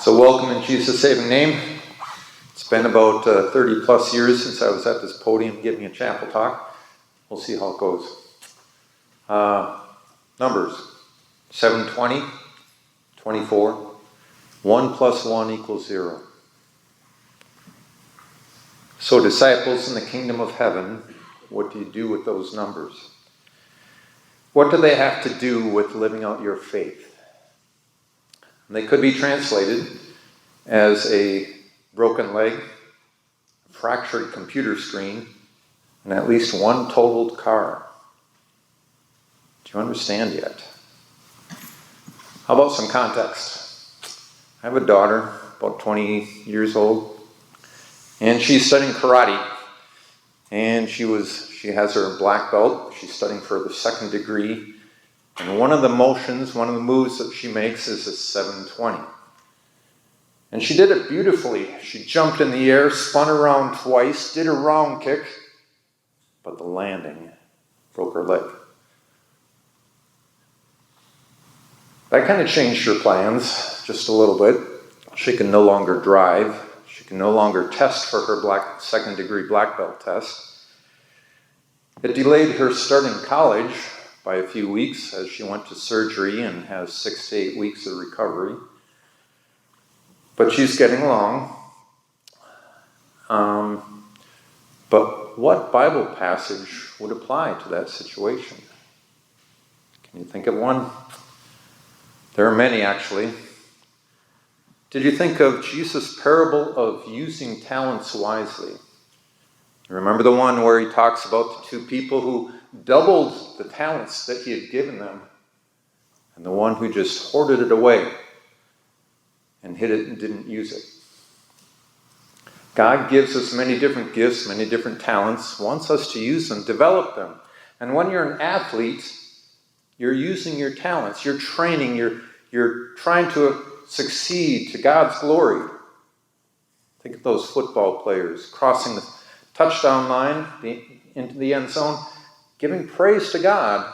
So welcome in Jesus' saving name. It's been about 30 plus years since I was at this podium giving a chapel talk. We'll see how it goes. Numbers 7:20, 24. 1 plus 1 equals 0. So disciples in the kingdom of heaven, what do you do with those numbers? What do they have to do with living out your faith? And they could be translated as a broken leg, a fractured computer screen, and at least one totaled car. Do you understand yet? How about some context? I have a daughter, about 20 years old, and she's studying karate. And she has her black belt. She's studying for the second degree. And one of the moves that she makes is a 720. And she did it beautifully. She jumped in the air, spun around twice, did a round kick, but the landing broke her leg. That kind of changed her plans just a little bit. She can no longer drive. She can no longer test for her second degree black belt test. It delayed her starting college by a few weeks as she went to surgery and has 6 to 8 weeks of recovery. But she's getting along. But what Bible passage would apply to that situation? Can you think of one? There are many, actually. Did you think of Jesus' parable of using talents wisely? Remember the one where he talks about the two people who doubled the talents that he had given them, and the one who just hoarded it away and hid it and didn't use it. God gives us many different gifts, many different talents, wants us to use them, develop them. And when you're an athlete, you're using your talents, you're training, you're trying to succeed to God's glory. Think of those football players crossing the touchdown line into the end zone, giving praise to God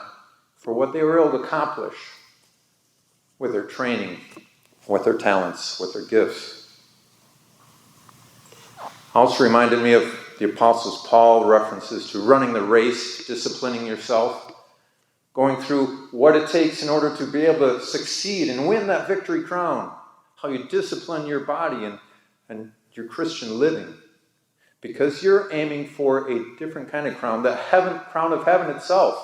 for what they were able to accomplish with their training, with their talents, with their gifts. Also reminded me of the Apostle Paul references to running the race, disciplining yourself, going through what it takes in order to be able to succeed and win that victory crown, how you discipline your body and your Christian living. Because you're aiming for a different kind of crown, the crown of heaven itself.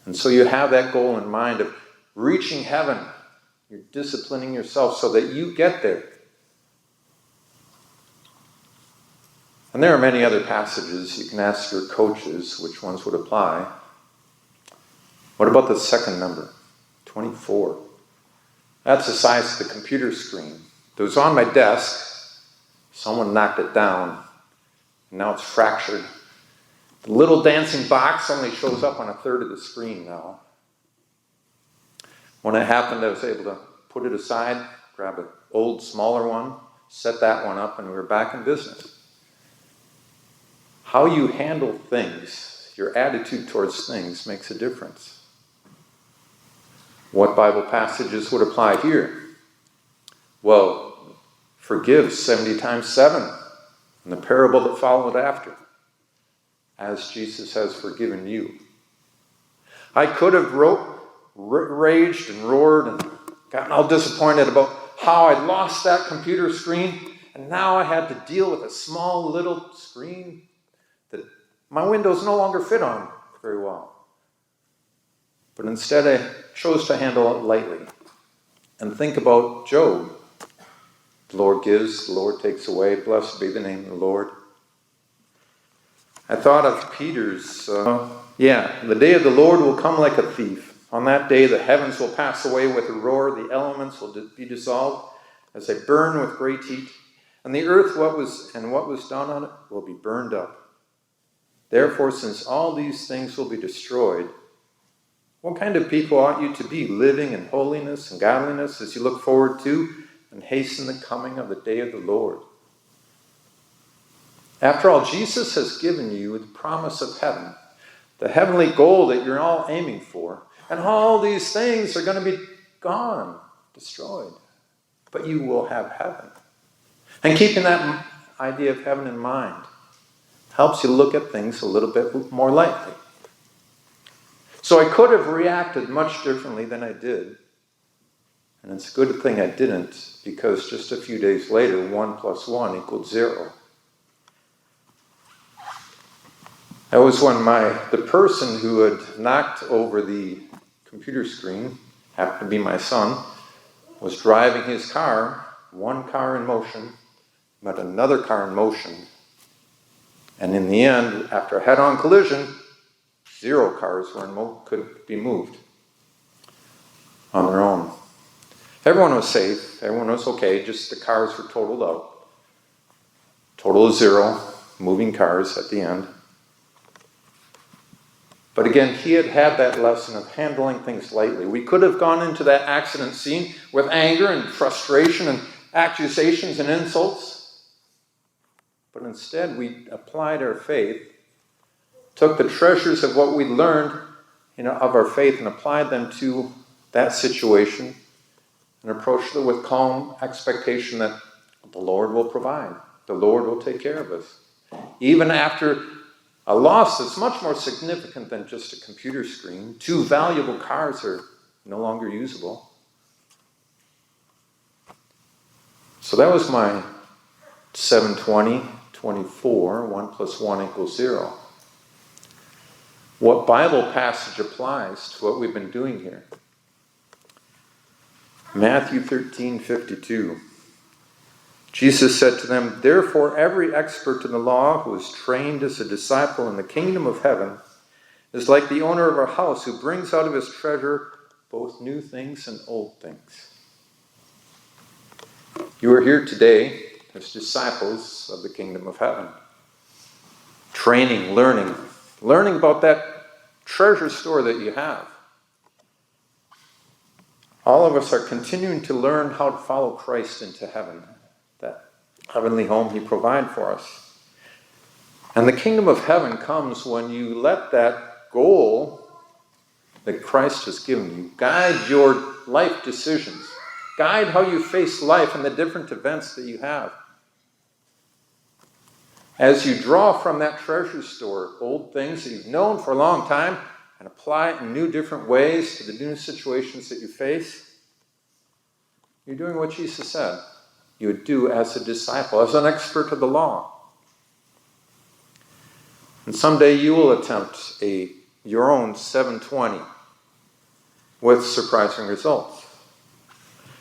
And so you have that goal in mind of reaching heaven. You're disciplining yourself so that you get there. And there are many other passages. You can ask your coaches which ones would apply. What about the second number, 24? That's the size of the computer screen. It was on my desk. Someone knocked it down, and now it's fractured. The little dancing box only shows up on a third of the screen now. When it happened, I was able to put it aside, grab an old, smaller one, set that one up, and we were back in business. How you handle things, your attitude towards things, makes a difference. What Bible passages would apply here? Well, forgive 70 times 7, and the parable that followed after, as Jesus has forgiven you. I could have raged and roared and gotten all disappointed about how I lost that computer screen, and now I had to deal with a small little screen that my windows no longer fit on very well. But instead I chose to handle it lightly and think about Job. The Lord gives, the Lord takes away. Blessed be the name of the Lord. I thought of Peter's, the day of the Lord will come like a thief. On that day the heavens will pass away with a roar, the elements will be dissolved as they burn with great heat, and the earth what was done on it will be burned up. Therefore, since all these things will be destroyed, what kind of people ought you to be, living in holiness and godliness as you look forward to and hasten the coming of the day of the Lord? After all, Jesus has given you the promise of heaven, the heavenly goal that you're all aiming for, and all these things are going to be gone, destroyed. But you will have heaven. And keeping that idea of heaven in mind helps you look at things a little bit more lightly. So I could have reacted much differently than I did. And it's a good thing I didn't, because just a few days later, 1 + 1 = 0. That was when the person who had knocked over the computer screen, happened to be my son, was driving his car, one car in motion, but another car in motion. And in the end, after a head-on collision, 0 cars could be moved on their own. Everyone was safe. Everyone was okay. Just the cars were totaled out. Total of 0, moving cars at the end. But again, he had had that lesson of handling things lightly. We could have gone into that accident scene with anger and frustration and accusations and insults. But instead, we applied our faith, took the treasures of what we learned of our faith and applied them to that situation and approached it with calm expectation that the Lord will provide. The Lord will take care of us. Even after a loss that's much more significant than just a computer screen, 2 valuable cars are no longer usable. So that was my 7:20:24, 1 + 1 = 0. What Bible passage applies to what we've been doing here? Matthew 13:52. Jesus said to them, "Therefore every expert in the law who is trained as a disciple in the kingdom of heaven is like the owner of a house who brings out of his treasure both new things and old things." You are here today as disciples of the kingdom of heaven. Training, learning about that treasure store that you have. All of us are continuing to learn how to follow Christ into heaven, that heavenly home he provided for us. And the kingdom of heaven comes when you let that goal that Christ has given you guide your life decisions, guide how you face life and the different events that you have. As you draw from that treasure store old things that you've known for a long time and apply it in new different ways to the new situations that you face, you're doing what Jesus said you would do as a disciple, as an expert of the law. And someday you will attempt your own 720 with surprising results.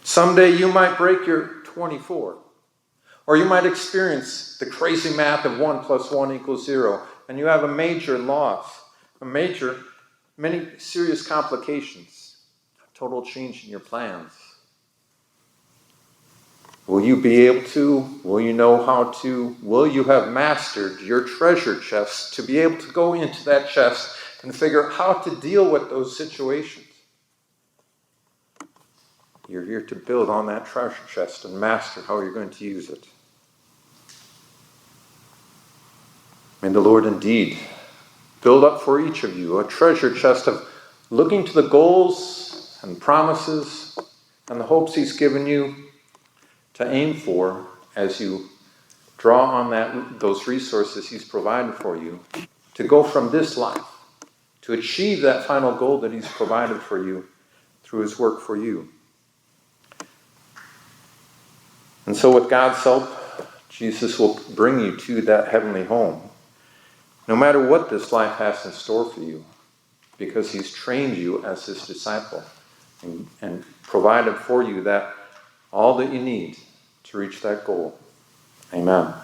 Someday you might break your 24. Or you might experience the crazy math of 1 + 1 = 0, and you have a major loss, many serious complications, a total change in your plans. Will you be able to? Will you know how to? Will you have mastered your treasure chest to be able to go into that chest and figure out how to deal with those situations? You're here to build on that treasure chest and master how you're going to use it. May the Lord indeed build up for each of you a treasure chest of looking to the goals and promises and the hopes he's given you to aim for as you draw on those resources he's provided for you to go from this life to achieve that final goal that he's provided for you through his work for you. And so with God's help, Jesus will bring you to that heavenly home, no matter what this life has in store for you, because he's trained you as his disciple and provided for you that all that you need to reach that goal. Amen.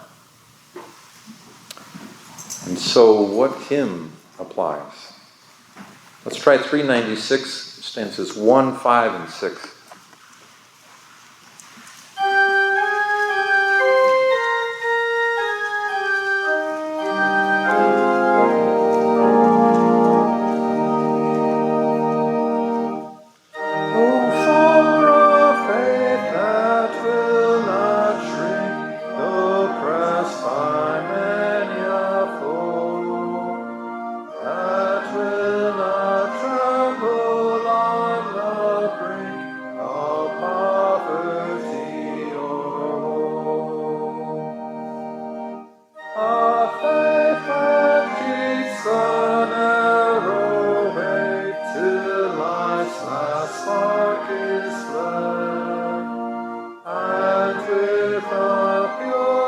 And so what hymn applies? Let's try 396, stanzas 1, 5, and 6. Life's last spark is fled, and with a pure